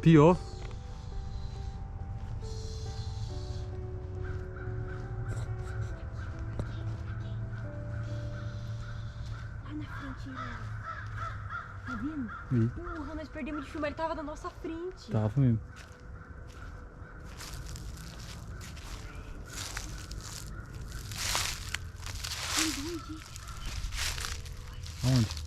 Pior. Lá na frente, tá vendo? Vi. Porra, nós perdemos de filmar, ele tava na nossa frente. Tava mesmo. Onde?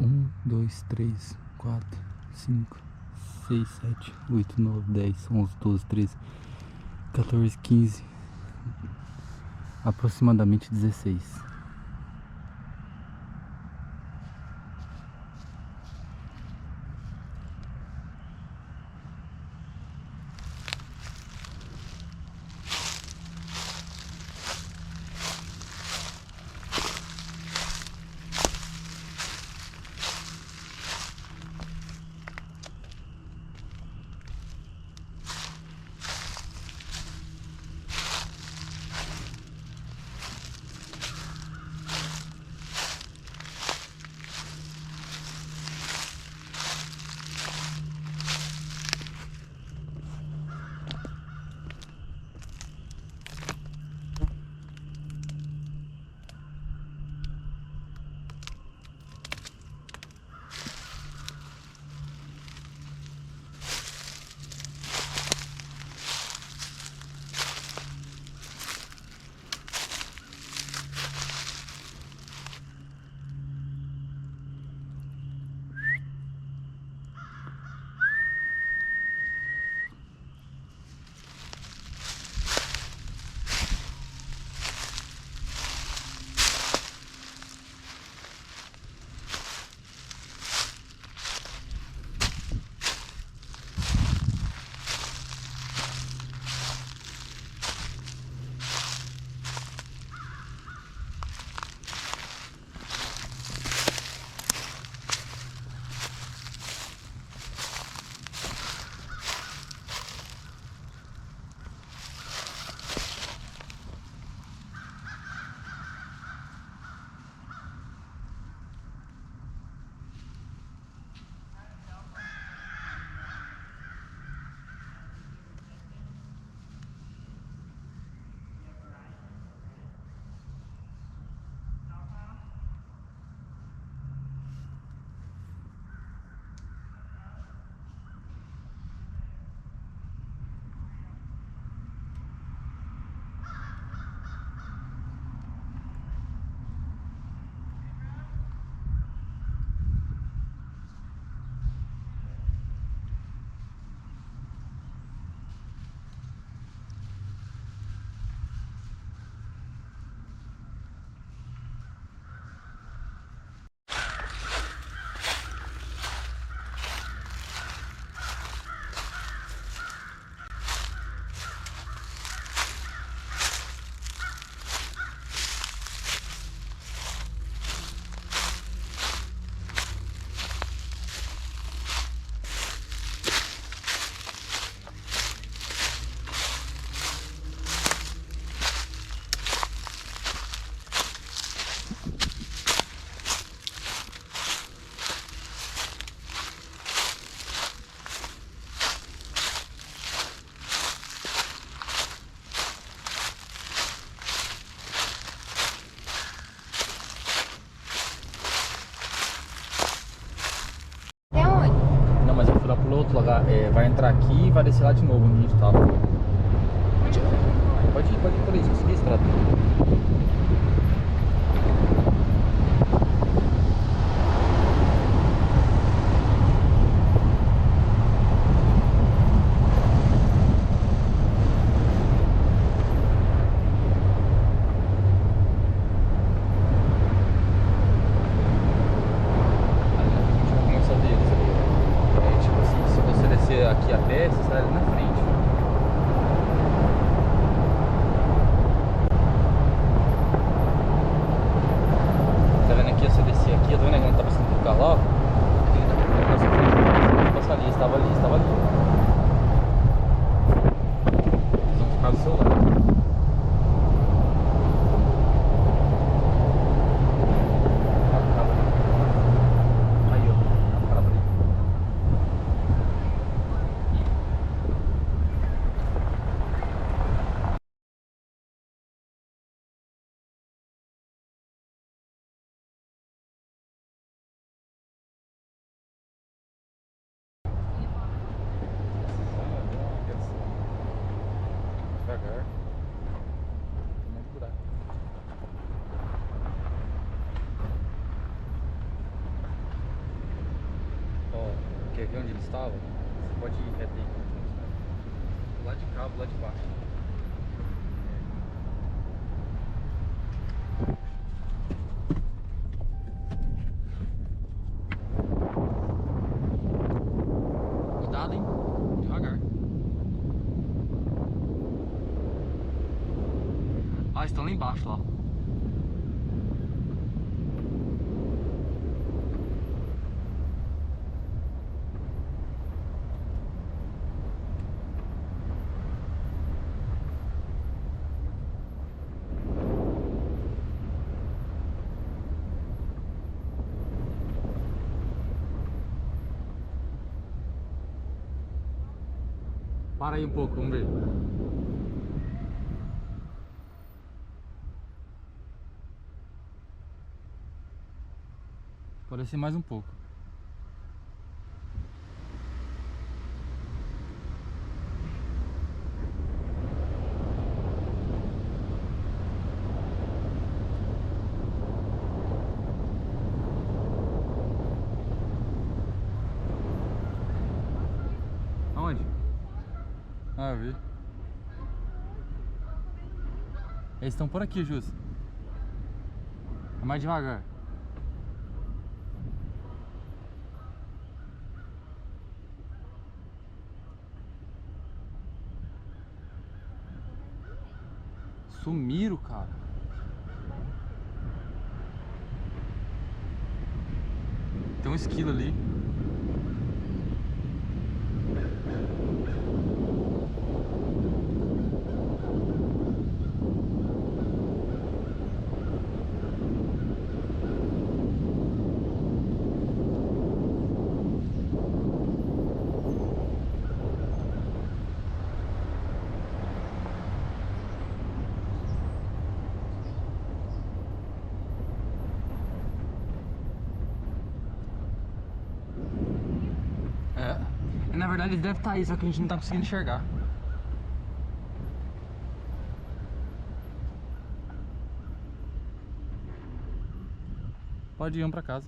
Um, dois, três, quatro, cinco, seis, sete, oito, nove, 10, 11, 12, 13, 14, 15, aproximadamente 16. vai entrar aqui e vai descer lá de novo onde a gente tava. Pode ir por aí, só seguir a estrada. Aqui a pé, você sai ali na frente. Tá vendo aqui, você descer aqui, tá vendo que não tá passando por carro lá? Ele tá na nossa frente, passa ali, estava ali. Nós vamos ficar do seu lado. Aí, ó, para ali. Devagar. Tem muito buraco. Ó, quer ver onde ele estava? Você pode ir reto aí. Do lado de cá, do lado de baixo. Cuidado, hein? Devagar. Ah, estão lá embaixo, lá. Para aí um pouco, vamos ver. Pode descer mais um pouco. Aonde? Ah, eu vi. Eles estão por aqui, Jus. É mais devagar. Sumiram, cara. Tem um esquilo ali. Na verdade ele deve estar aí, só que a gente não tá conseguindo enxergar. Pode ir, vamos pra casa.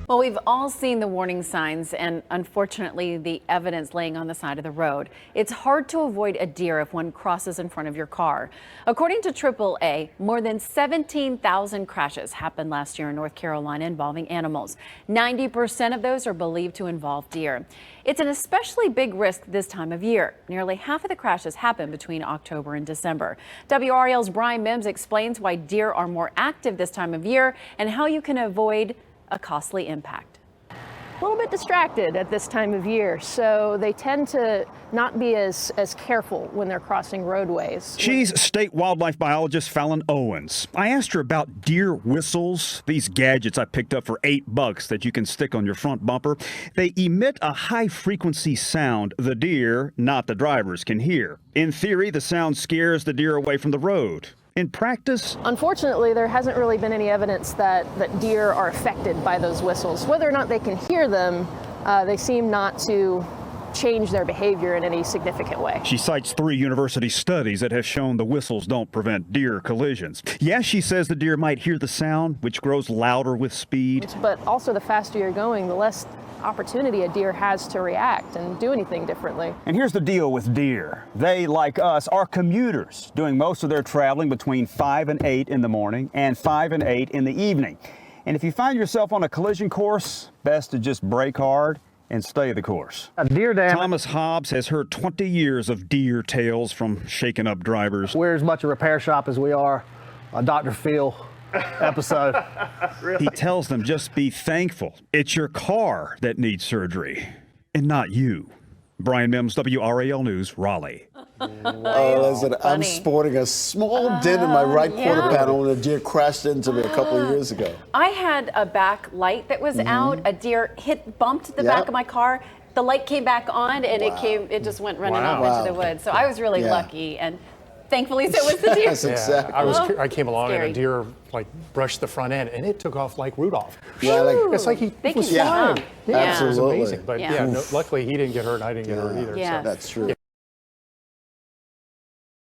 Well, we've all seen the warning signs and unfortunately the evidence laying on the side of the road. It's hard to avoid a deer if one crosses in front of your car. According to AAA, more than 17,000 crashes happened last year in North Carolina involving animals. 90% of those are believed to involve deer. It's an especially big risk this time of year. Nearly half of the crashes happen between October and December. WRAL's Brian Mims explains why deer are more active this time of year and how you can avoid a costly impact. A little bit distracted at this time of year, so they tend to not be as careful when they're crossing roadways. She's state wildlife biologist Fallon Owens. I asked her about deer whistles, these gadgets I picked up for $8 that you can stick on your front bumper. They emit a high-frequency sound the deer, not the drivers, can hear. In theory, the sound scares the deer away from the road. In practice, unfortunately, there hasn't really been any evidence that deer are affected by those whistles. Whether or not they can hear them, they seem not to change their behavior in any significant way. She cites 3 university studies that have shown the whistles don't prevent deer collisions. Yes, she says the deer might hear the sound, which grows louder with speed. But also the faster you're going, the less opportunity a deer has to react and do anything differently. And here's the deal with deer. They, like us, are commuters, doing most of their traveling between 5 and 8 in the morning and 5 and 8 in the evening. And if you find yourself on a collision course, best to just brake hard and stay the course. A deer damage. Thomas Hobbs has heard 20 years of deer tales from shaken up drivers. We're as much a repair shop as we are a Dr. Phil episode. Really? He tells them just be thankful. It's your car that needs surgery and not you. Brian Mims, WRAL News, Raleigh. Listen, I'm sporting a small dent in my right quarter panel when a deer crashed into me a couple of years ago. I had a back light that was out. A deer bumped the back of my car. The light came back on and it just went running off into the woods. So I was really lucky, and thankfully so was the deer. Yes, exactly. I came along and a deer brushed the front end and it took off like Rudolph. Yeah, it's like he was flying. Absolutely. It was amazing. But luckily he didn't get hurt and I didn't get hurt either. Yeah. So. That's true.